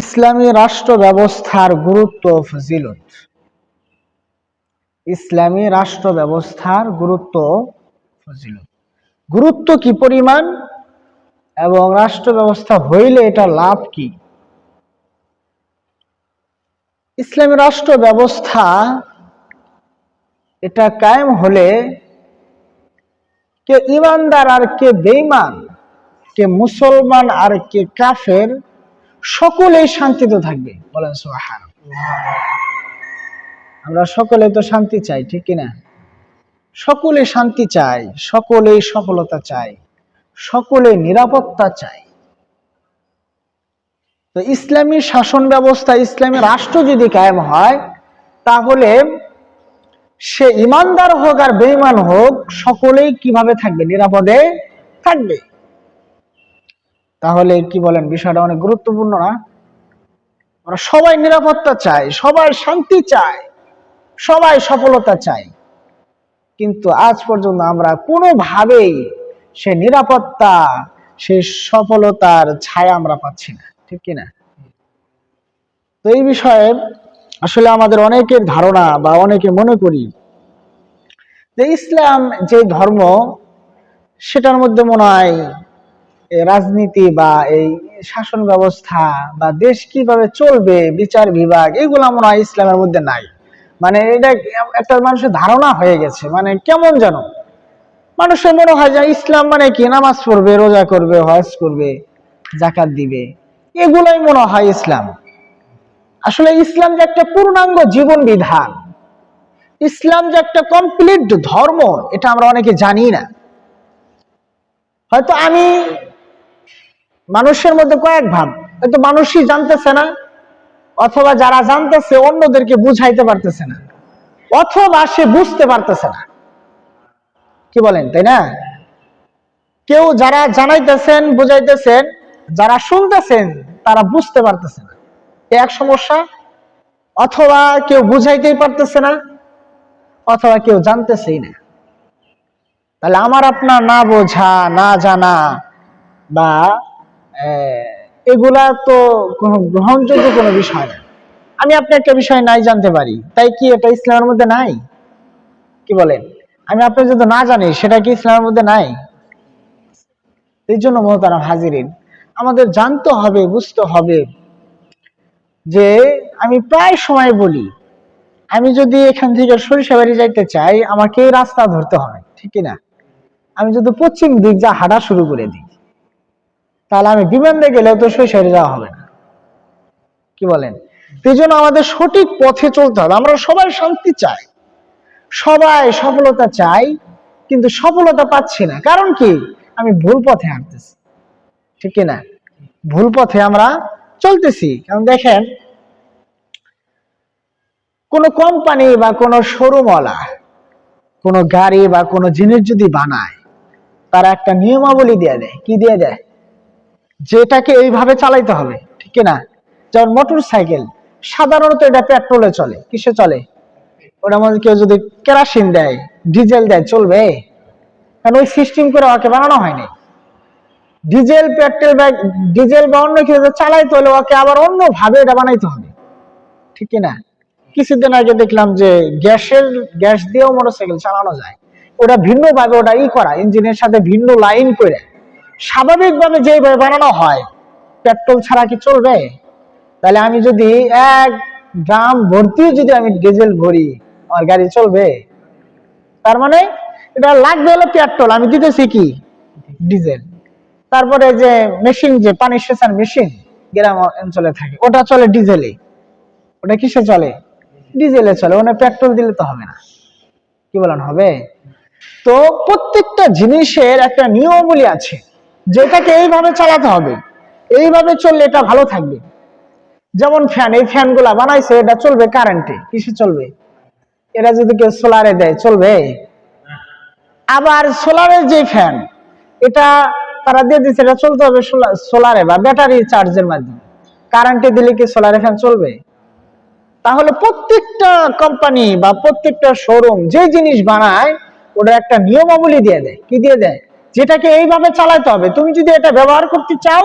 ইসলামী রাষ্ট্র ব্যবস্থার গুরুত্ব ও ফজিলত। ইসলামী রাষ্ট্র ব্যবস্থার গুরুত্ব ও ফজিলত। গুরুত্ব কি পরিমাণ এবং রাষ্ট্র ব্যবস্থা হইলে এটা লাভ কি? ইসলামী রাষ্ট্র ব্যবস্থা এটা কায়েম হলে কে ইমানদার আর কে বেঈমান, কে মুসলমান আর কে কাফের, সকলেই শান্তিতে থাকবে। বলেন সুবহানাল্লাহ। আমরা সকলে তো শান্তি চাই, ঠিক কিনা? সকলে শান্তি চাই, সকলেই সফলতা চাই, সকলে নিরাপত্তা চাই। তো ইসলামী শাসন ব্যবস্থা, ইসলামী রাষ্ট্র যদি কায়েম হয়, তাহলে সে ইমানদার হোক আর বেঈমান হোক, সকলেই কিভাবে থাকবে? নিরাপদে থাকবে। তাহলে কি বলেন, বিষয়টা অনেক গুরুত্বপূর্ণ না? আমরা সবাই নিরাপত্তা চাই, সবাই শান্তি চাই, সবাই সফলতা চাই, কিন্তু আজ পর্যন্ত আমরা কোনোভাবেই সে নিরাপত্তা, সে সফলতার ছায়া আমরা পাচ্ছি না, ঠিক কিনা? তো এই বিষয়ে আসলে আমাদের অনেকের ধারণা বা অনেকে মনে করি যে ইসলাম যে ধর্ম, সেটার মধ্যে মনে হয় রাজনীতি বা এই শাসন ব্যবস্থা বা দেশ কিভাবে চলবে, বিচার বিভাগ, এগুলো মনে হয় ইসলামের মধ্যে নাই। মানে এটা একটা মানুষের ধারণা হয়ে গেছে, মানে কেমন যেন মানুষের মনে হয় যে ইসলাম মানে কি, নামাজ পড়বে, রোজা করবে, হজ করবে, যাকাত দিবে, এগুলাই মনে হয় ইসলাম। আসলে ইসলাম যে একটা পূর্ণাঙ্গ জীবন বিধান, ইসলাম যে একটা কমপ্লিট ধর্ম, এটা আমরা অনেকে জানি না। হয়তো আমি মানুষের মধ্যে কয়েক ভাব, হয়তো মানুষই জানতেছে না, অথবা যারা জানতেছে অন্যদেরকে বুঝাইতে পারতেছে না, অথবা সে বুঝতে পারতেছে না। কি বলেন, তাই না? কেউ যারা জানাইতেছেন, বুঝাইতেছেন, যারা শুনতেছেন তারা বুঝতে পারতেছে না, এক সমস্যা। অথবা কেউ বুঝাইতেই পারতেছে না, অথবা কেউ জানতেছেই না। তাহলে আমার আপনার না বোঝা, না জানা বা এগুলা তো কোনো গ্রহণযোগ্য কোনো বিষয় না। আমি আপনি একটা বিষয় নাই জানতে পারি, তাই কি এটা ইসলামের মধ্যে নাই? কি বলেন? আমি আপনি যদি না জানি, সেটা কি ইসলামের মধ্যে নাই? এই জন্য মোহতারাম হাজিরিন, আমাদের জানতে হবে, বুঝতে হবে যে আমি প্রায় সময় বলি, আমি যদি এখান থেকে সরিষাবাড়ি যাইতে চাই, আমাকে রাস্তা ধরতে হবে, ঠিক কিনা? আমি যদি পশ্চিম দিক যা হাঁটা শুরু করে দিই, তাহলে আমি বিমান দিয়ে গেলেও তো সরিষাবাড়ি যাওয়া হবে না। কি বলেন? এই জন্য আমাদের সঠিক পথে চলতে হবে। আমরা সবাই শান্তি চাই, সবাই সফলতা চাই, কিন্তু সফলতা পাচ্ছি না। কারণ কি? আমি ভুল পথে হাঁটতেছি, ঠিক কিনা? ভুল পথে আমরা চলতেছি। কারণ দেখেন, কোন কোম্পানি বা কোন শোরুমওয়ালা কোন গাড়ি বা কোন জিনিস যদি বানায়, তারা একটা নিয়মাবলী দিয়ে দেয়। কি দিয়ে দেয়? যেটাকে এইভাবে চালাইতে হবে, ঠিক কিনা? যেমন মোটর সাইকেল, সাধারণত এটা পেট্রোলে চলে। কিসে চলে? ওটার মধ্যে কেউ যদি কেরোসিন দেয়, ডিজেল দেয়, চলবে? কারণ ওই সিস্টেম করে ওকে বানানো হয়নি। ডিজেল, পেট্রোল বা ডিজেল বা অন্য কিছু চালাইতে হলে ওকে আবার অন্য ভাবে এটা বানাইতে হবে, ঠিক কিনা? কিছুদিন আগে দেখলাম যে গ্যাস দিয়েও মোটরসাইকেল চালানো যায়। ওটা ভিন্ন ভাবে ওটা করা, ইঞ্জিনের সাথে ভিন্ন লাইন করে স্বাভাবিক ভাবে যেভাবে বানানো হয়, পেট্রোল ছাড়া কি চলবে? তাহলে আমি যদি 1 ড্রাম ভর্তি যদি আমি ডিজেল ভরি, আমার গাড়ি চলবে? তার মানে এটা লাগবে হলো পেট্রোল, আমি দিতেছি কি? ডিজেল। তারপরে যে মেশিন, যে পানি সেচার মেশিন গ্রাম অঞ্চলে থাকে, ওটা চলে ডিজেলে। ওটা কিসে চলে? ডিজেলে চলে। ওখানে পেট্রোল দিলে তো হবে না। কি বলেন, হবে? তো প্রত্যেকটা জিনিসের একটা নিয়মাবলী আছে, যেটাকে এইভাবে চালাতে হবে, এইভাবে চললে এটা ভালো থাকবে। যেমন ফ্যান, এই ফ্যান গুলা বানাইছে, এটা চলবে কারেন্টে। কিসে চলবে? এরা যদি কেউ সোলারে দেয়, চলবে? আবার সোলারের যে ফ্যান, এটা তারা দিয়ে দিচ্ছে, এটা চলতে হবে সোলারে বা ব্যাটারি চার্জের মাধ্যমে। কারেন্টে দিলে কি সোলারে ফ্যান চলবে? তাহলে প্রত্যেকটা কোম্পানি বা প্রত্যেকটা শোরুম যে জিনিস বানায়, ওটা একটা নিয়মাবলী দিয়ে দেয়। কি দিয়ে দেয়? যেটাকে এইভাবে চালাতে হবে। তুমি যদি এটা ব্যবহার করতে চাও,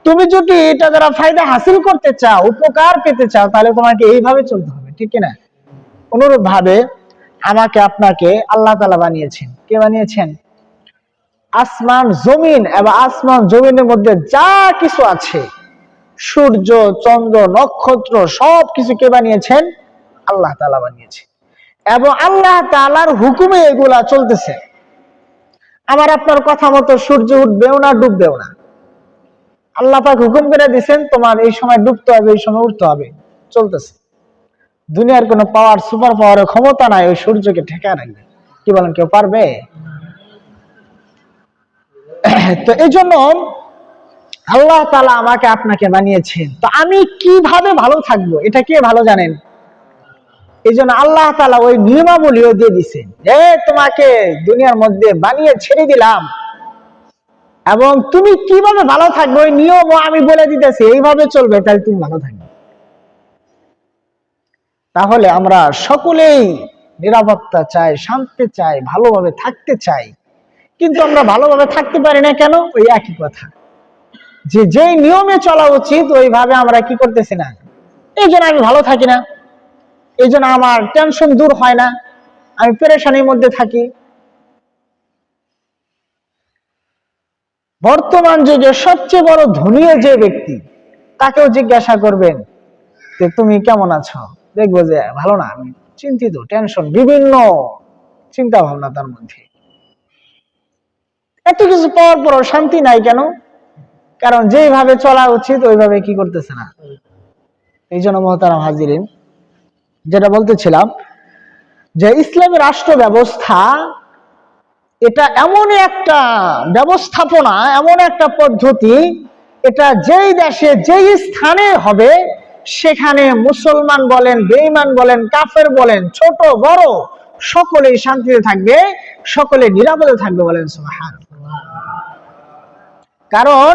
তুমি যদি এটা দ্বারা ফায়দা হাসিল করতে চাও, উপকার পেতে চাও, তাহলে তোমাকে এইভাবে চলতে হবে, ঠিক কিনা? অনুরূপ ভাবে আমাকে আপনাকে আল্লাহ তাআলা বানিয়েছেন। কে বানিয়েছেন? আসমান জমিন এবং আসমান জমিনের মধ্যে যা কিছু আছে, সূর্য, চন্দ্র, নক্ষত্র, সব কিছু কে বানিয়েছেন? আল্লাহ তাআলা বানিয়েছেন। এবং আল্লাহ তাআলার হুকুমে এগুলা চলতেছে। আমার আপনার কথা মতো সূর্য উঠবেও না, ডুববেও না। আল্লাহ পাক হুকুম করে দিয়েছেন তোমার এই সময় ডুবতে হবে, এই সময় উঠতে হবে, চলতেছে। দুনিয়ার কোনো পাওয়ার, সুপার পাওয়ারের ক্ষমতা নাই ওই সূর্যকে ঠেকায় রাখবে। কি বলেন, কেউ পারবে? তো এই জন্য আল্লাহ তাআলা আমাকে আপনাকে বানিয়েছেন। তো আমি কিভাবে ভালো থাকবো এটা কে ভালো জানেন? এই জন্য আল্লাহ তাআলা ওই নিয়মাবলীও দিয়ে দিচ্ছেন যে তোমাকে দুনিয়ার মধ্যে বানিয়ে ছেড়ে দিলাম, এবং তুমি কিভাবে ভালো থাকবে ওই নিয়মও আমি বলে দিতেছি, এইভাবে চলবে, তাহলে তুমি ভালো থাকবে। তাহলে আমরা সকলেই নিরাপত্তা চাই, শান্তি চাই, ভালোভাবে থাকতে চাই, কিন্তু আমরা ভালোভাবে থাকতে পারি না কেন? ওই একই কথা, যে যেই নিয়মে চলা উচিত ওইভাবে আমরা কি করতেছি না। এই জন্য আমি ভালো থাকি না, এই জন্য আমার টেনশন দূর হয় না, আমি পেরেশানির মধ্যে থাকি। বর্তমান যুগে সবচেয়ে বড় ধনী যে ব্যক্তি, তাকেও জিজ্ঞাসা করবেন যে তুমি কেমন আছো, দেখবো যে ভালো না, আমি চিন্তিত, টেনশন, বিভিন্ন চিন্তা ভাবনা তার মধ্যে। এত কিছু পাওয়ার পরও শান্তি নাই কেন? কারণ যেভাবে চলা উচিত ওইভাবে কি করতেছে না। এই জন্য মহতারাম হাজিরিন, যেটা বলতেছিলাম যে ইসলামী রাষ্ট্র ব্যবস্থা এটা এমন একটা ব্যবস্থাপনা, এমন একটা পদ্ধতি, এটা যেই দেশে যেই স্থানে হবে সেখানে মুসলমান বলেন, বেঈমান বলেন, কাফের বলেন, ছোট বড় সকলেই শান্তিতে থাকবে, সকলে নিরাপদে থাকবে, বলেন সুবহানাল্লাহ। কারণ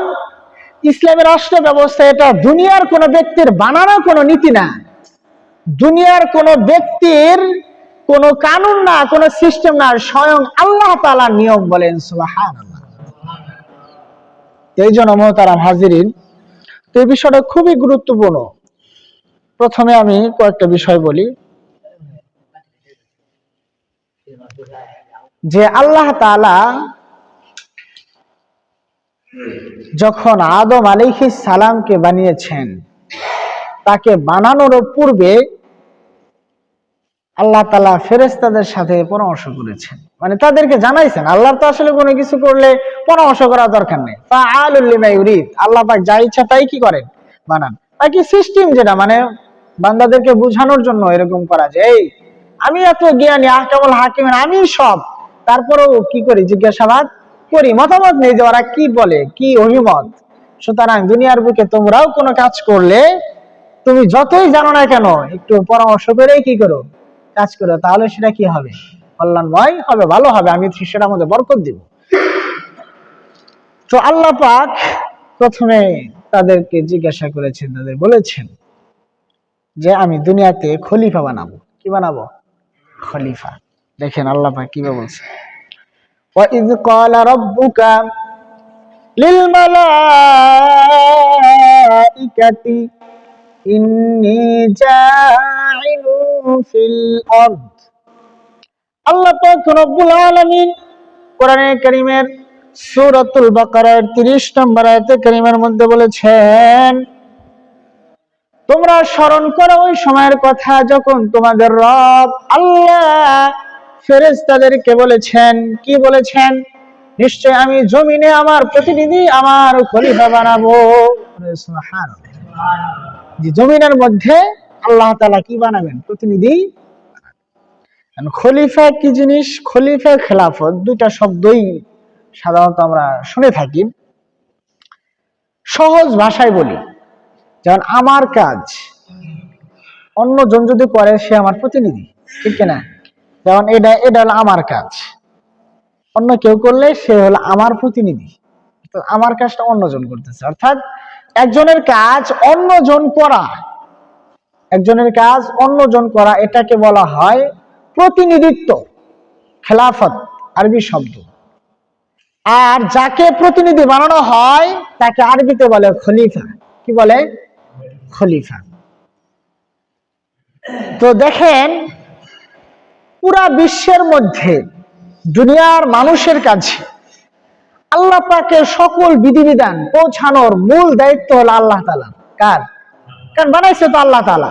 ইসলামী রাষ্ট্র ব্যবস্থা এটা দুনিয়ার কোন ব্যক্তির বানানো কোনো নীতি না, দুনিয়ার কোন ব্যক্তির কোন কানুন না, কোন সিস্টেম না, স্বয়ং আল্লাহ তাআলার নিয়ম, বলেন সুবহানাল্লাহ। এই জন্য মুহতারাম হাজিরিন, এই বিষয়টা খুবই গুরুত্বপূর্ণ। প্রথমে আমি কয়েকটা বিষয় বলি যে আল্লাহ তাআলা যখন আদম আলাইহিস সালামকে বানিয়েছেন, তাকে বানানোর পূর্বে আল্লাহ তাআলা ফেরেশতাদের সাথে পরামর্শ করেছেন, মানে তাদেরকে জানাইছেন। আল্লাহ তো আসলে কোনো কিছু করলে পরামর্শ করার দরকার নেই, ফাআলুল লিমা ইউরিদ, আল্লাহ পাক যা ইচ্ছা তাই কি করেন, বানান। বাকি সিস্টেম যেটা, মানে বান্দাদেরকে বোঝানোর জন্য এরকম করা যায়, আমি এত জ্ঞানী, আহকামুল হাকিমিন, আমি সব, তারপরেও কি করি, জিজ্ঞাসাবাদ করি, মতামত নেই যে ওরা কি বলে, কি অভিমত। সুতরাং দুনিয়ার বুকে তোমরাও কোনো কাজ করলে তুমি যতই জানো না কেন, একটু পরামর্শ করেই কি করো, কাজ করো, তাহলে সেটা কি হবে, কল্যাণময় হবে, ভালো হবে, আমি সেটার মধ্যে বরকত দিব। তো আল্লাহ পাক প্রথমে তাদেরকে জিজ্ঞাসা করেছেন, তাদের বলেছেন যে আমি দুনিয়াতে খলিফা বানাবো। কি বানাবো? খলিফা। দেখেন আল্লাহ পাক কিভাবে বলছেন, وَإِذْ قَالَ رَبُّكَ لِلْمَلَائِكَةِ إِنِّي جَاعِلٌ فِي الْأَرْضِ। আল্লাহ পাক রব্বুল আলামিন কোরআনে কারীমের সূরাতুল বাকারার 30 নম্বর আয়াতে কারীমের মধ্যে বলেছেন, তোমরা স্মরণ করো ওই সময়ের কথা যখন তোমাদের রব আল্লাহ ফেরেশতাদেরকে বলেছেন, কি বলেছেন, নিশ্চয় আমি জমিনে আমার প্রতিনিধি, আমার খলিফা বানাবো। সুবহানাল্লাহ। যে জমিনের মধ্যে আল্লাহ তাআলা কি বানাবেন, প্রতিনিধি। খলিফা কি জিনিস? খলিফা, খেলাফত, দুইটা শব্দই সাধারণত আমরা শুনে থাকি। সহজ ভাষায় বলি, যেমন আমার কাজ অন্যজন যদি করে সে আমার প্রতিনিধি, ঠিক কিনা? যেমন এটা হলো আমার কাজ, অন্য কেউ করলে সে হলো আমার প্রতিনিধি। তো আমার কাজটা অন্যজন করতেছে, অর্থাৎ একজনের কাজ অন্যজন করা, একজনের কাজ অন্যজন করা, এটাকে বলা হয় প্রতিনিধিত্ব, খেলাফত আরবি শব্দ। আর যাকে প্রতিনিধি বানানো হয় তাকে আরবিতে বলে খলিফা। কি বলে? খলিফা। তো দেখেন, পুরা বিশ্বের মধ্যে দুনিয়ার মানুষের কাছে আল্লাহ পাকের সকল বিধিবিধান পৌঁছানোর মূল দায়িত্ব হলো আল্লাহ তাআলা। কার? কারণ বানাইছে তো আল্লাহ তাআলা।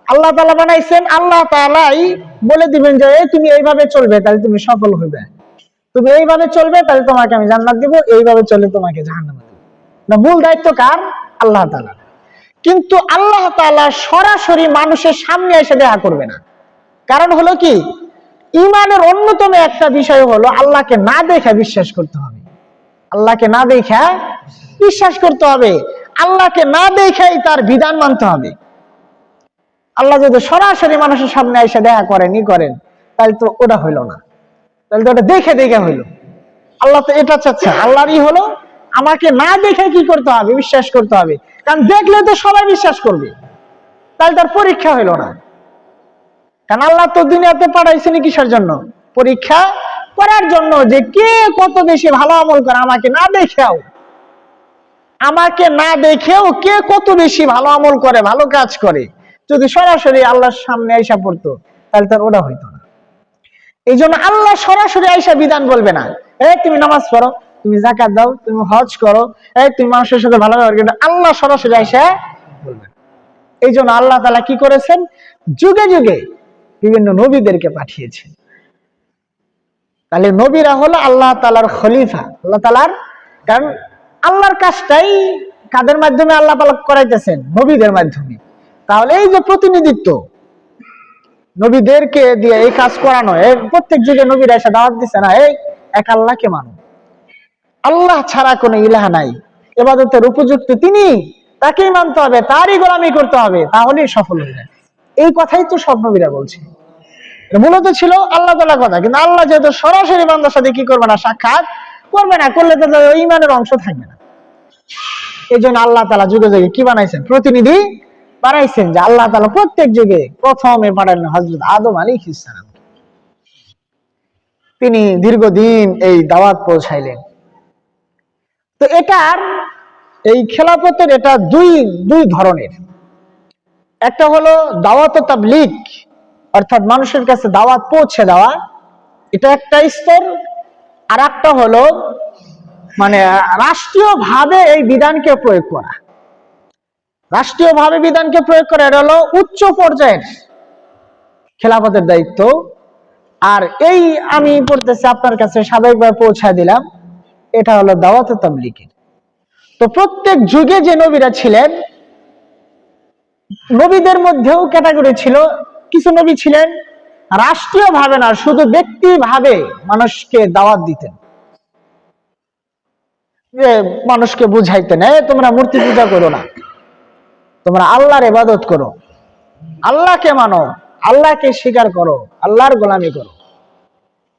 আল্লাহ তাআলা বানাইছেন, আল্লাহ তাআলাই বলে দিবেন যে তুমি এইভাবে চলবে তাহলে তুমি সফল হবে, তুমি এইভাবে চলবে তাহলে তোমাকে আমি জান্নাত দিব, এইভাবে চললে তোমাকে জাহান্নামে দিব। না, মূল দায়িত্ব কার? আল্লাহ তাআলা। কিন্তু আল্লাহ তাআলা সরাসরি মানুষের সামনে এসে দেখা করবে না। কারণ হলো কি, ঈমানের অন্যতম একটা বিষয় হলো আল্লাহকে না দেখে বিশ্বাস করতে হবে। আল্লাহকে না দেখে বিশ্বাস করতে হবে, আল্লাহকে না দেখেই তার বিধান মানতে হবে। আল্লাহ যদি সরাসরি মানুষের সামনে এসে দেখা করেন তাহলে তো ওটা হইল না, তাহলে তো ওটা দেখে দেখে হইল। আল্লাহ তো এটা চাচ্ছে, আল্লাহরই হলো আমাকে না দেখে কি করতে হবে? বিশ্বাস করতে হবে। কারণ দেখলে তো সবাই বিশ্বাস করবে, তাহলে তার পরীক্ষা হইল না। কারণ আল্লাহ তো দুনিয়াতে পাঠাইছেন কিসের জন্য? পরীক্ষা করার জন্য, যে কে কত বেশি ভালো আমল করে। আমাকে না দেখেও কে কত বেশি ভালো আমল করে, ভালো কাজ করে, যদি সরাসরি আল্লাহর সামনে আইসা পড়তো তাহলে তার ওটা হইতো না। এই জন্য আল্লাহ সরাসরি আইসা বিধান বলবে না, তুমি নামাজ পড়ো, তুমি যাকাত দাও, তুমি হজ করো, তুমি মানুষের সাথে ভালো ব্যবহার করো। আল্লাহ সরাসরি আইসা বলবেন। এই জন্য আল্লাহ তাআলা কি করেছেন? যুগে যুগে বিভিন্ন নবীদেরকে পাঠিয়েছেন। তাহলে নবীরা হলো আল্লাহ তাআলার খলিফা, আল্লাহ তাআলার। কারণ আল্লাহর কাজটাই কাদের মাধ্যমে আল্লাহ পাক করাইতেছেন? নবীদের মাধ্যমে। তাহলে এই যে প্রতিনিধিত্ব, নবীদেরকে দিয়ে এই কাজ করানো, প্রত্যেক যুগে নবীরা এসে দাওয়াত দিচ্ছে না, এক আল্লাহকে মানো, আল্লাহ ছাড়া কোনো ইলাহ নাই, ইবাদতের উপযুক্ত তিনি, তাকেই মানতে হবে, তারই গোলামি করতে হবে, তাহলেই সফল হয়ে যায়। এই কথাই তো সব নবীরা বলছে। মূলত ছিল আল্লাহ তাআলার কথা। কিন্তু আল্লাহ যেহেতু সরাসরি বান্দার সাথে কি করবে না? সাক্ষাৎ করবে না, করলে তো ঈমানের অংশ থাকবে না। এই জন্য আল্লাহ তাআলা যুগে যুগে কি বানাইছেন? প্রতিনিধি বানাইছেন। যে আল্লাহ তাআলা প্রত্যেক যুগে প্রথমে পাঠালেন হযরত আদম আলাইহিস সালাম। তিনি দীর্ঘদিন এই দাওয়াত পৌঁছাইলেন। তো এটার এই খেলাফতের এটা দুই ধরনের। একটা হলো দাওয়াত ও তাবলীগ, অর্থাৎ মানুষের কাছে দাওয়াত পৌঁছে দেওয়া, এটা একটা স্তর। আর একটা হলো মানে রাষ্ট্রীয়ভাবে এই বিধানকে প্রয়োগ করা। রাষ্ট্রীয়ভাবে বিধানকে প্রয়োগ করা, এটা হলো উচ্চ পর্যায়ের খেলাফতের দায়িত্ব। আর এই আমি পড়তেছি আপনার কাছে স্বাভাবিকভাবে পৌঁছায় দিলাম, এটা হলো দাওয়াত ও তাবলীগের। তো প্রত্যেক যুগে যে নবীরা ছিলেন, নবীদের মধ্যেও ক্যাটাগরি ছিল। কিছু নবী ছিলেন রাষ্ট্রীয় ভাবে না, শুধু ব্যক্তি ভাবে মানুষকে দাওয়াত দিতেন, যে মানুষকে বুঝাইতেন, তোমরা মূর্তি পূজা করো না, তোমরা আল্লাহর ইবাদত করো, আল্লাহকে মানো, আল্লাহকে স্বীকার করো, আল্লাহর গোলামি করো।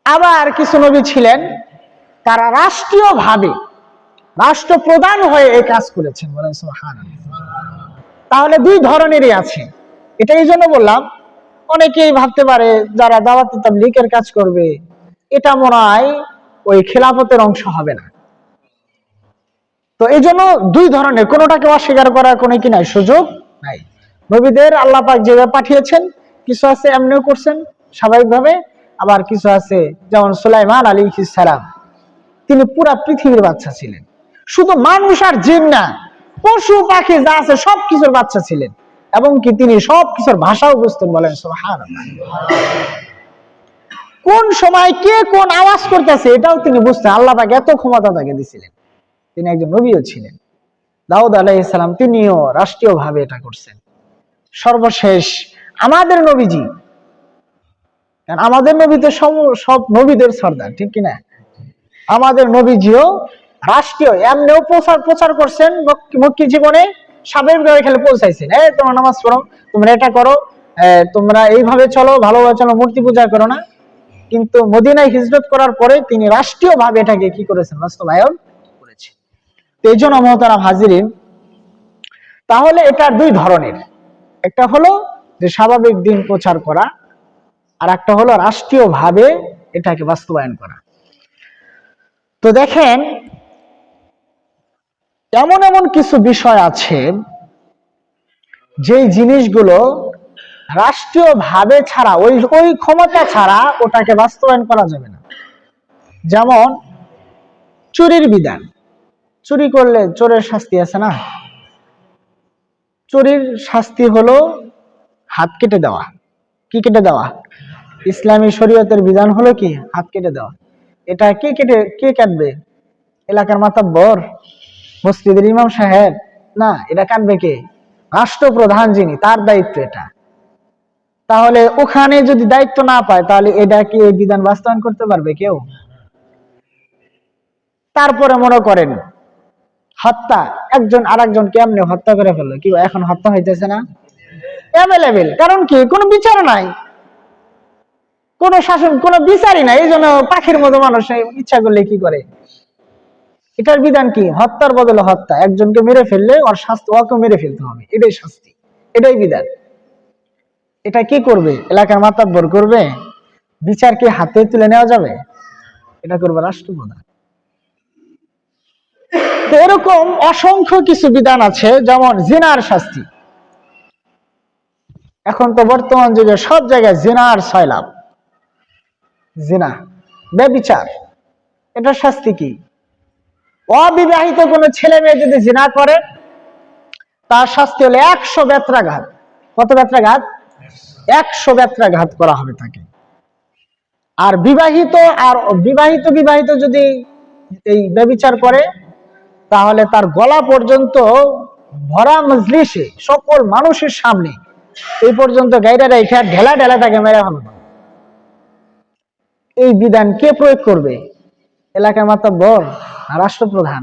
আবার কিছু নবী ছিলেন তারা রাষ্ট্রীয় ভাবে রাষ্ট্রপ্রধান হয়ে এই কাজ করেছেন। বলেন সুবহানাল্লাহ। তাহলে দুই ধরনেরই আছে। এটা এই জন্য বললাম, অনেকেই ভাবতে পারে যারা দাওয়াত তাবলীগের কাজ করবে এটা মনে হয় ওই খেলাফতের অংশ হবে না। তো এই জন্য দুই ধরনের, কোনোটাকে অস্বীকার করার কোনো কি নাই, সুযোগ নাই। নবীদের আল্লাহ পাক যেভাবে পাঠিয়েছেন, কিছু আছে এমনিও করছেন স্বাভাবিকভাবে, আবার কিছু আছে যেমন সুলাইমান আলাইহিস সালাম, তিনি পুরা পৃথিবীর বাদশা ছিলেন। শুধু মানুষ আর জিন না, পশু পাখি যা আছে সবকিছুর বাদশা ছিলেন, এবং কি তিনি সবকিছুর ভাষাও বুঝতেন। বলেন সুবহানাল্লাহ। কোন সময় কে কোন আওয়াজ করতেছে এটাও তিনি বুঝতেন। আল্লাহ পাক এত ক্ষমতা তাকে দিয়েছিলেন। তিনি একজন নবীও ছিলেন। দাউদ আলাইহিস সালাম তিনিও রাষ্ট্রীয়ভাবে এটা করছেন। সর্বশেষ আমাদের নবীজি, কারণ আমাদের নবী তো সব নবীদের সর্দার, ঠিক কিনা? আমাদের নবীজিও রাষ্ট্রীয় এমনিও প্রচার করছেন মক্কি জীবনে, স্বাভাবিকভাবে খেলে পৌঁছাইছেন, তোমরা নামাজ পড়ো, তোমরা এটা করো, তোমরা এইভাবে চলো, ভালোভাবে চলো, মূর্তি পূজা করো না। কিন্তু মদিনায় হিজরত করার পরে তিনি রাষ্ট্রীয়ভাবে এটাকে কি করেছেন? বাস্তবায়ন করেছেন। এই জন্য মহতারাম হাজিরিন, তাহলে এটা দুই ধরনের। একটা হলো যে স্বাভাবিক দিন প্রচার করা, আর একটা হলো রাষ্ট্রীয়ভাবে এটাকে বাস্তবায়ন করা। তো দেখেন, এমন এমন কিছু বিষয় আছে যেই জিনিসগুলো রাষ্ট্রীয় ভাবে ছাড়া, ওই ওই ক্ষমতা ছাড়া ওটাকে বাস্তবায়ন করা যাবে না। যেমন চুরির বিধান, চুরি করলে চোরের শাস্তি আছে না? চুরির শাস্তি হলো হাত কেটে দেওয়া। কি কেটে দেওয়া? ইসলামী শরীয়তের বিধান হলো কি? হাত কেটে দেওয়া। এটা কে কাটবে? এলাকার মাতাব্বর, মসজিদের ইমাম সাহেব? না, এটা কাটবে কে? রাষ্ট্রপ্রধান যিনি, তার দায়িত্ব এটা। তাহলে ওখানে যদি দায়িত্ব না পায়, তাহলে এটা কি এই বিধান বাস্তবায়ন করতে পারবে কেউ? তারপরে মনে করেন হত্যা, একজন আরেকজনকে এমনি হত্যা করে ফেললো, কি এখন হত্যা হইতেছে না? অ্যাভেলেবেল। কারণ কি? কোনো বিচার নাই, কোন শাসন, কোন বিচারই নাই। এই জন্য পাখির মতো মানুষ ইচ্ছা করলে কি করে। এটার বিধান কি? হত্যার বদলে হত্যা। একজনকে মেরে ফেললে ওর শাস্তি, ওকে মেরে ফেলতে হবে, এটাই শাস্তি, এটাই বিধান। এটা কি করবে? এলাকার মাতাব্বর করবে? বিচার কি হাতে তুলে নেওয়া যাবে? এটা করবে রাষ্ট্রপ্রধান। তো এরকম অসংখ্য কিছু বিধান আছে, যেমন জিনার শাস্তি। এখন তো বর্তমান যুগে সব জায়গায় জিনার সয়লাব। জিনা, ব্যভিচার, এটার শাস্তি কি? অবিবাহিত কোন ছেলে মেয়ে যদি জিনা করে, তার শাস্তি হলো 100 বেত্রাঘাত। কত বেত্রাঘাত? 100 বেত্রাঘাত করা হবে তাকে। আর বিবাহিত যদি এই ব্যভিচার করে, তাহলে তার গলা পর্যন্ত ভরা মজলিসে সকল মানুষের সামনে এই পর্যন্ত গাইরা রেখে ঢেলা ঢেলা তাকে মেরে ফেলবে। এই বিধান কে প্রয়োগ করবে? এলাকার মাতাব্বর না রাষ্ট্রপ্রধান?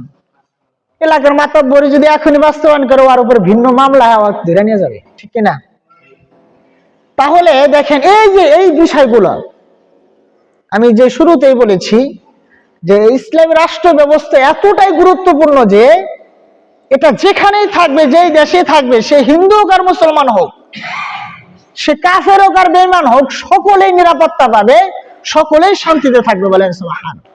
এলাকার মাতাব্বরই যদি এখনই বাস্তবায়ন করে, ওর উপর ভিন্ন মামলা ধরে নিয়ে যাবে, ঠিক কিনা? তাহলে দেখেন, এই যে এই বিষয়গুলো আমি যে শুরুতেই বলেছি, যে ইসলামী রাষ্ট্র ব্যবস্থা এতটাই গুরুত্বপূর্ণ যে এটা যেখানেই থাকবে, যেই দেশে থাকবে, সে হিন্দু হোক আর মুসলমান হোক, সে কাফের হোক আর বেঈমান হোক, সকলেই নিরাপত্তা পাবে, সকলেই শান্তিতে থাকবে। বলেন সুবহানাল্লাহ।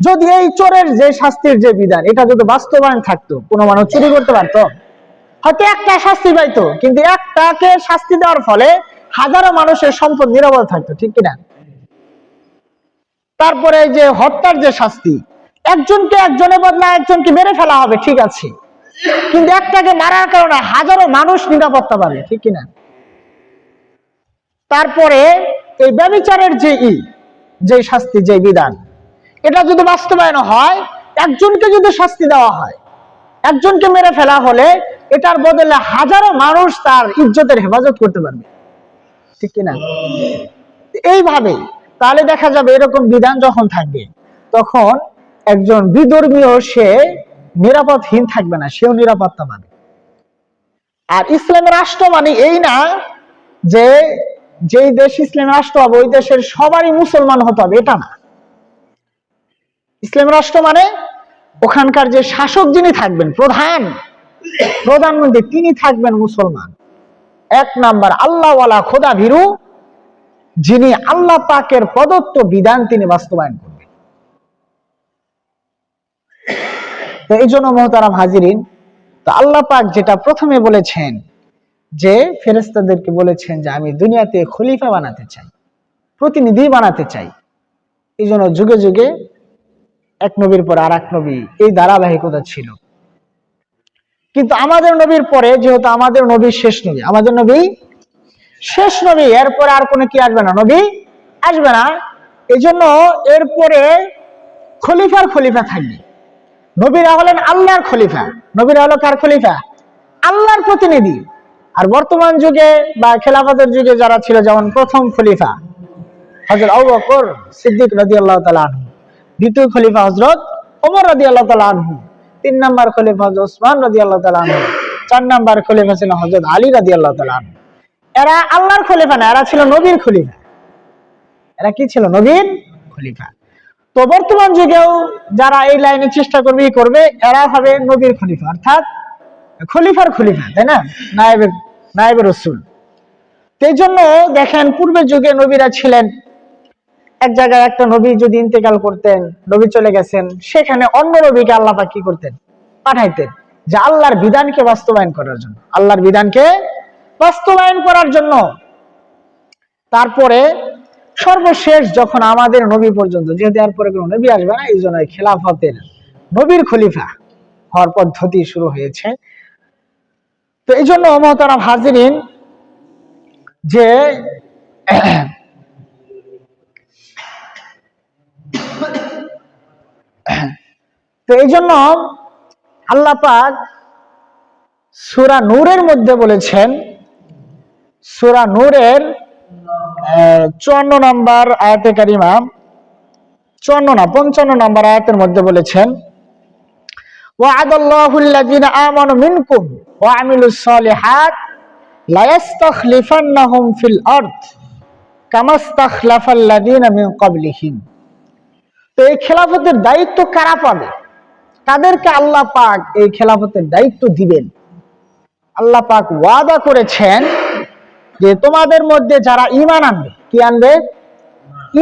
যদি এই চোরের যে শাস্তির যে বিধান, এটা যদি বাস্তবায়ন থাকতো, কোনো মানুষ চুরি করতে পারতো? হয়তো একটা শাস্তি পাইতো, কিন্তু একটাকে শাস্তি দেওয়ার ফলে হাজারো মানুষের সম্পদ নিরাপদ থাকতো, ঠিক কিনা? তারপরে যে হত্যার যে শাস্তি, একজনের বদলে একজনকে মেরে ফেলা হবে, ঠিক আছে, কিন্তু একটাকে মারার কারণে হাজারো মানুষ নিরাপত্তা পাবে, ঠিক কিনা? তারপরে এই ব্যভিচারের যে শাস্তি, যে বিধান, এটা যদি বাস্তবায়ন হয়, একজনকে যদি শাস্তি দেওয়া হয়, একজনকে মেরে ফেলা হলে এটার বদলে হাজারো মানুষ তার ইজ্জতের হেফাজত করতে পারবে, ঠিক কিনা? এইভাবে তাহলে দেখা যাবে, এরকম বিধান যখন থাকবে, তখন একজন বিধর্মীয় সে নিরাপদহীন থাকবে না, সেও নিরাপত্তা পাবে। আর ইসলামের রাষ্ট্র মানে এই না যে যেই দেশ ইসলামের রাষ্ট্র হবে ওই দেশের সবারই মুসলমান হতে হবে, এটা না। ইসলামের রাষ্ট্র মানে ওখানকার যে শাসক যিনি থাকবেন, প্রধানমন্ত্রী, তিনি থাকবেন মুসলমান। 1 নাম্বার আল্লাহওয়ালা, খোদা ভীরু, যিনি আল্লাহ পাকের প্রদত্ত বিধান তিনি বাস্তবায়ন করবেন। তো এই জন্য মুহতারাম হাজিরিন, তো আল্লাহ পাক যেটা প্রথমে বলেছেন, যে ফেরেশতাদেরকে বলেছেন যে আমি দুনিয়াতে খলিফা বানাতে চাই, প্রতিনিধি বানাতে চাই। এই জন্য যুগে যুগে এক নবীর পর আর এক নবী, এই ধারাবাহিকতা ছিল। কিন্তু আমাদের নবীর পরে, যেহেতু আমাদের নবী শেষ নবী, আমাদের নবী শেষ নবী, এরপরে আর কোনো কি আসবে না, নবী আসবে না। এই জন্য এরপরে খলিফা থাকবে। নবীরা হলেন আল্লাহর খলিফা। নবীরা হলো কার খলিফা? আল্লাহর প্রতিনিধি। আর বর্তমান যুগে বা খেলাফতের যুগে যারা ছিল, যেমন প্রথম খলিফা হযরত আবু বকর সিদ্দিক রাদিয়াল্লাহু তাআলা আনহু, দ্বিতীয় খলিফা হযরত ওমর রাদিয়াল্লাহু তাআলা আনহু, 3 নাম্বার খলিফা হযরত ওসমান রাদিয়াল্লাহু তাআলা আনহু, 4 নাম্বার খলিফা ছিল হযরত আলী রাদিয়াল্লাহু তাআলা আনহু। এরা আল্লাহর খলিফা না, এরা ছিল নবীর খলিফা। এরা কি ছিল? নবীর খলিফা। তো বর্তমান যুগেও যারা এই লাইনে চেষ্টা করবে, এরা হবে নবীর খলিফা, অর্থাৎ খলিফার খলিফা, তাই না? নায়েবে রাসূল। এই জন্য দেখেন, পূর্বের যুগে নবীরা ছিলেন এক জায়গায় একটা নবী যদি ইন্তেকাল করতেন, নবী চলে গেছেন, সেখানে অন্য নবীকে আল্লাহ পাক কি করতেন? পাঠাইতেন, যে আল্লাহর বিধানকে বাস্তবায়ন করার জন্য, আল্লাহর বিধানকে বাস্তবায়ন করার জন্য। তারপরে সর্বশেষ যখন আমাদের নবী পর্যন্ত, যেহেতু এরপরে কোনো নবী আসবে না, এই জন্য খেলাফতের নবীর খলিফা হওয়ার পদ্ধতি শুরু হয়েছে। তো এই জন্য মহতারাম হাজিরিন, যে তো এই জন্য আল্লাহ পাক সূরা নূরের মধ্যে বলেছেন, সূরা নূরের 54 নম্বর আয়াতে কারিমা, 54 না 55 নম্বর আয়াতের মধ্যে বলেছেন, ওয়া'আদাল্লাহুল্লাযীনা আমানু মিনকুম ওয়া আমিলুস সালিহাত লা ইস্তাখলিফান্নাহুম ফিল আরদ কামা ইস্তাখলাফাল্লাযীনা মিন ক্বাবলিহিম। তো এই খেলাফতের দায়িত্ব কারা পাবে? তাদেরকে আল্লাহ পাক এই খেলাফতের দায়িত্ব দিবেন। আল্লাহ পাক ওয়াদা করেছেন যে তোমাদের মধ্যে যারা ঈমান আনবে, কি আনবে?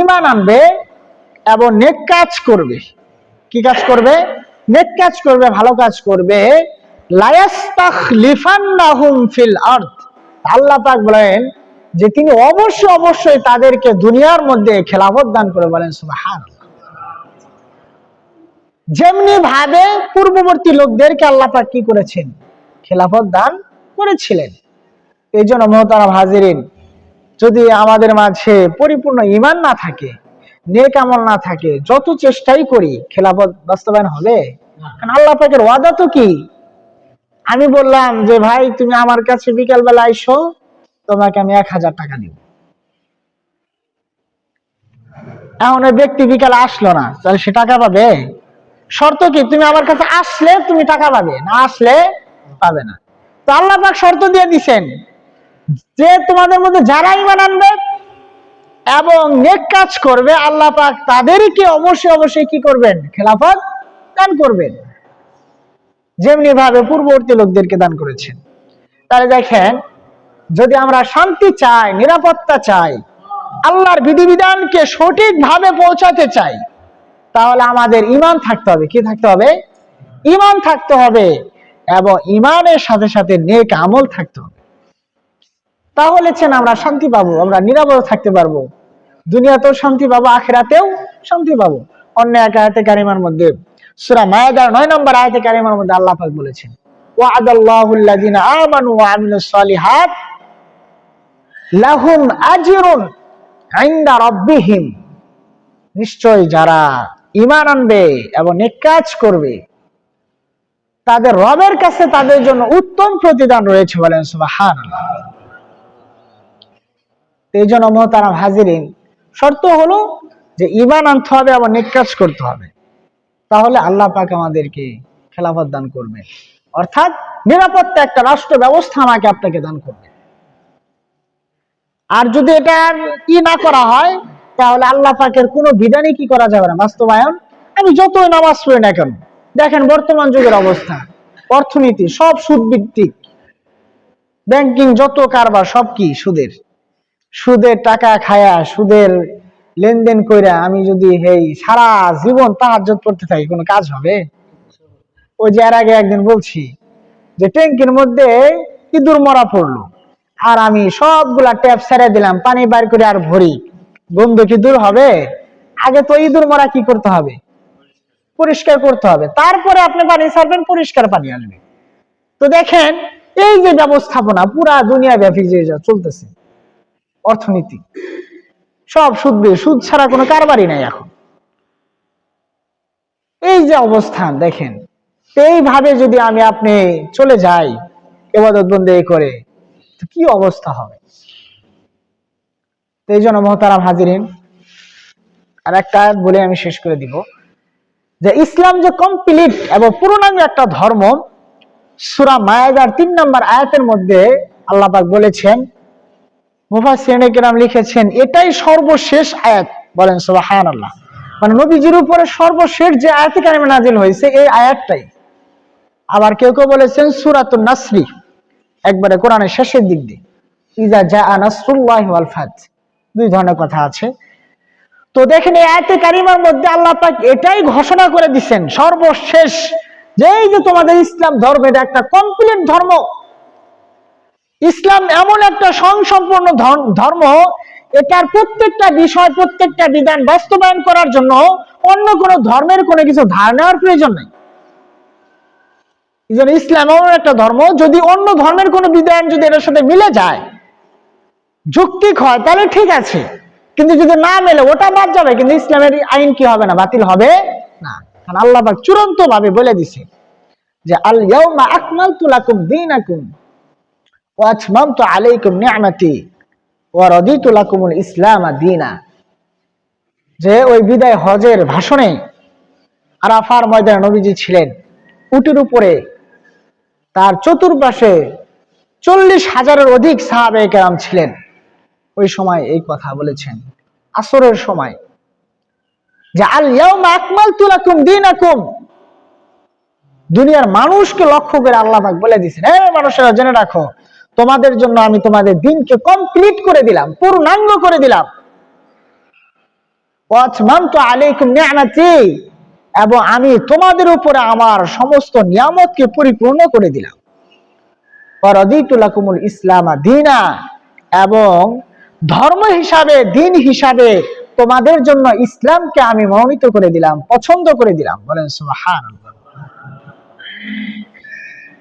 ঈমান আনবে এবং নেক কাজ করবে। কি কাজ করবে? নেক কাজ করবে, ভালো কাজ করবে। লা ইস্তাখলিফান্নাহুম ফিল আরদ, আল্লাহ পাক বলেন যে তিনি অবশ্যই তাদেরকে দুনিয়ার মধ্যে খেলাফত দান করে। বলেন সুবহানাল্লাহ। যেমনি ভাবে পূর্ববর্তী লোকদেরকে আল্লাহ পাক কি করেছেন? খেলাফত দান করেছিলেন। এই জন্য মুহতারাম হাজিরিন, যদি আমাদের মাঝে পরিপূর্ণ ঈমান না থাকে, নেক আমল না থাকে, যত চেষ্টাই করি খেলাফত বাস্তবায়ন হবে? কারণ আল্লাহ পাকের ওয়াদা তো কি, আমি বললাম যে ভাই তুমি আমার কাছে বিকাল বেলা আইসো, তোমাকে আমি 1000 টাকা দিব। এখন ওই ব্যক্তি বিকালে আসলো না, তাহলে সে টাকা পাবে? শর্ত কি? তুমি আমার কাছে আসলে তুমি টাকা পাবে, না আসলে পাবে না। তো আল্লাহ পাক শর্ত দিয়ে দিচ্ছেন যে তোমাদের মধ্যে যারা ঈমান আনবে এবং নেক কাজ করবে, আল্লাহ পাক তাদেরকে অবশ্যই কি করবেন? খেলাফত দান করবেন, যেমনি ভাবে পূর্ববর্তী লোকদেরকে দান করেছেন। তাহলে দেখেন, যদি আমরা শান্তি চাই, নিরাপত্তা চাই, আল্লাহর বিধিবিধানকে সঠিকভাবে পৌঁছাতে চাই, তাহলে আমাদের ঈমান থাকতে হবে। কি থাকতে হবে? ঈমান থাকতে হবে, এবং ঈমানের সাথে সাথে নেক আমল থাকতে হবে। তাহলে আমরা শান্তি পাবো, আমরা নিরাপদ থাকতে পারবো, দুনিয়াতেও শান্তি পাবো, আখিরাতেও শান্তি পাবো। অন্য এক আয়াতে কারিমার মধ্যে, সূরা মায়েদার 9 নম্বর আয়াতে কারিমার মধ্যে আল্লাহ পাক বলেছেন, ওয়া'আদাল্লাহুল্লাযীনা আমানু ওয়া আমিলুস সালিহাত লাহুম আজরুন ইনদা রাব্বিহিম। নিশ্চয় যারা ঈমান আনবে এবং নেক কাজ করবে, তাদের রবের কাছে তাদের জন্য উত্তম প্রতিদান রয়েছে। বলেন সুবহানাল্লাহ। এই জন্য মুহতারাম হাজিরিন, শর্ত হলো যে ঈমান আনতে হবে এবং নেক কাজ করতে হবে, তাহলে আল্লাহ পাক আমাদেরকে খেলাফত দান করবে, অর্থাৎ নিরাপত্তা একটা রাষ্ট্র ব্যবস্থা আমাকে আপনাকে দান করবে। আর যদি এটা কি না করা হয়, তাহলে আল্লাহ পাকের কোনো বিধানই কি করা যাবে না, বাস্তবায়ন। আমি যতই নামাজ পড়ি না কেন, দেখেন বর্তমান যুগের অবস্থা, অর্থনীতি সব সুদ ভিত্তিক, ব্যাংকিং যত কারবার সব কি সুদের টাকা খায়া, সুদের লেনদেন কইরা আমি যদি সারা জীবন তাহাজ্জুদ পড়তে থাকি, কোনো কাজ হবে? ওই যে এর আগে একদিন বলছি যে ট্যাঙ্কির মধ্যে ইঁদুর মরা পড়লো, আর আমি সবগুলা ট্যাপ ছেড়ে দিলাম, পানি বাইর করে আর ভরি, গন্ধ কি দূর হবে? আগে তো ইঁদুর মরা কি করতে হবে? পরিষ্কার করতে হবে, তারপরে আপনি পানি ছাড়বেন, পরিষ্কার পানি আসবে। তো দেখেন, এই যে ব্যবস্থাপনা পুরা দুনিয়া ব্যাপী যে চলতেছে, অর্থনীতি সব সুদ ছাড়া কোনো কারবারই নাই এখন। এই যে অবস্থান দেখেন, এইভাবে যদি আমি আপনি চলে যাই ইবাদত বন্দেগী করে, তো কি অবস্থা হবে? এই জন্য মুহতারাম হাজিরিন, আর একটা আয়াত বলে আমি শেষ করে দিব, যে ইসলাম যে কমপ্লিট এবং পূর্ণাঙ্গ একটা ধর্ম, সূরা মায়েদার 3 নম্বর আয়াতের মধ্যে আল্লাহ পাক বলেছেন, মুফাসসিরিনে কেরাম লিখেছেন, এটাই সর্বশেষ আয়াত। বলেন সুবহানাল্লাহ। মানে নবীজির উপরে সর্বশেষ যে আয়াতে কারিমা নাযিল হয়েছে এই আয়াতটাই। আবার কেউ কেউ বলেছেন সূরাতুন নাসরি, একবারে কোরআনের শেষের দিক দিয়ে, ইজা জাআ নাসরুল্লাহি ওয়াল ফাত। দুই ধরনের কথা আছে। তো দেখেন এই আয়াতে কারিমার মধ্যে আল্লাহ পাক এটাই ঘোষণা করে দিচ্ছেন সর্বশেষ, যে এই যে তোমাদের ইসলাম ধর্ম, এটা একটা কমপ্লিট ধর্ম। ইসলাম এমন একটা স্বয়ংসম্পূর্ণ ধর্ম, এটার প্রত্যেকটা বিষয়, প্রত্যেকটা বিধান বাস্তবায়ন করার জন্য অন্য কোনো ধর্মের কোনো কিছু ধার নেওয়ার প্রয়োজন নেই। ইসলাম এমন একটা ধর্ম, যদি অন্য ধর্মের কোনো বিধান যদি এটার সাথে মিলে যায়, যৌক্তিক হয়, তাহলে ঠিক আছে, কিন্তু যদি না মেলে ওটা বাদ যাবে, কিন্তু ইসলামের আইন কি হবে না, বাতিল হবে না। কারণ আল্লাহ পাক চূড়ান্ত ভাবে বলে দিছে যে আল ইয়াউমা আকমালতু লাকুম দীনাকুম ওয়া আতমামতু আলাইকুম নি'মাতি ওয়া রাদিতু লাকুমুল ইসলাম দীনা। যে ওই বিদায় হজের ভাষণে আরাফার ময়দানে নবীজি ছিলেন, উটের উপরে, তার চতুর্পাশে 40,000-এর অধিক সাহাবায়ে কেরাম ছিলেন। ওই সময় এই কথা বলেছেন আসরের সময়, যে আল ইয়াউমা আকমালতু লাকুম দীনাকুম। দুনিয়ার মানুষকে লক্ষ্য করে আল্লাহ পাক বলে দিয়েছেন, হে মানুষেরা জেনে রাখো, তোমাদের জন্য আমি তোমাদের দিনকে কমপ্লিট করে দিলাম, পূর্ণাঙ্গ করে দিলাম। ওয়া আতমামতু আলাইকুম নি'মাতি, এবং আমি তোমাদের উপরে আমার সমস্ত নিয়ামতকে পরিপূর্ণ করে দিলাম। ওয়া রাদিতু লাকুমুল ইসলাম দীনা, এবং ধর্ম হিসাবে, দিন হিসাবে তোমাদের জন্য ইসলামকে আমি মনোনীত করে দিলাম, পছন্দ করে দিলাম। বলেন সুবহানাল্লাহ।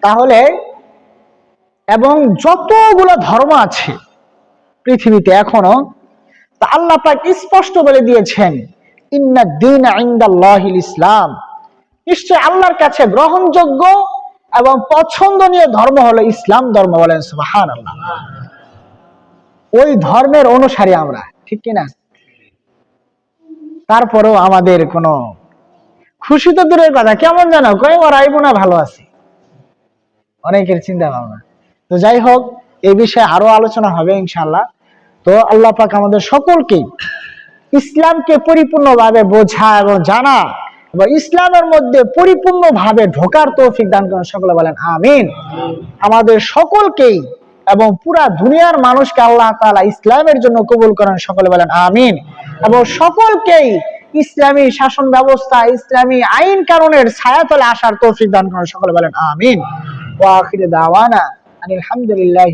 তাহলে এবং যতগুলো ধর্ম আছে পৃথিবীতে এখনো, তা আল্লাহ পাক স্পষ্ট বলে দিয়েছেন ইন্নাদ দীনা ইনদাল্লাহিল ইসলাম, নিশ্চয় আল্লাহর কাছে গ্রহণযোগ্য এবং পছন্দনীয় ধর্ম হলো ইসলাম ধর্ম। বলেন সুবহানাল্লাহ। ওই ধর্মের অনুসারী আমরা, ঠিক কিনা? তারপরেও আমাদের কোনো খুশি তো দূরের কথা, কেমন যেন কয় ওর আইব না, ভালো আছে, অনেকের চিন্তা ভাবনা। তো যাই হোক, এই বিষয়ে আরো আলোচনা হবে ইনশাআল্লাহ। তো আল্লাহ পাক আমাদের সকলকে ইসলামকে পরিপূর্ণভাবে বোঝা এবং জানা এবং ইসলামের মধ্যে পরিপূর্ণভাবে ঢোকার তৌফিক দান করেন, সকলে বলেন আমিন। আমাদের সকলকেই এবং পুরা দুনিয়ার মানুষকে আল্লাহ তাআলা ইসলামের জন্য কবুল করেন, সকলে বলেন আমিন। এবং সকলকেই ইসলামী শাসন ব্যবস্থা, ইসলামী আইন কানুনের ছায়াতলে আসার তৌফিক দান করেন, সকলে বলেন আমিন। ওয়া আখিরু দাওয়ানা আনিল হামদুলিল্লাহ।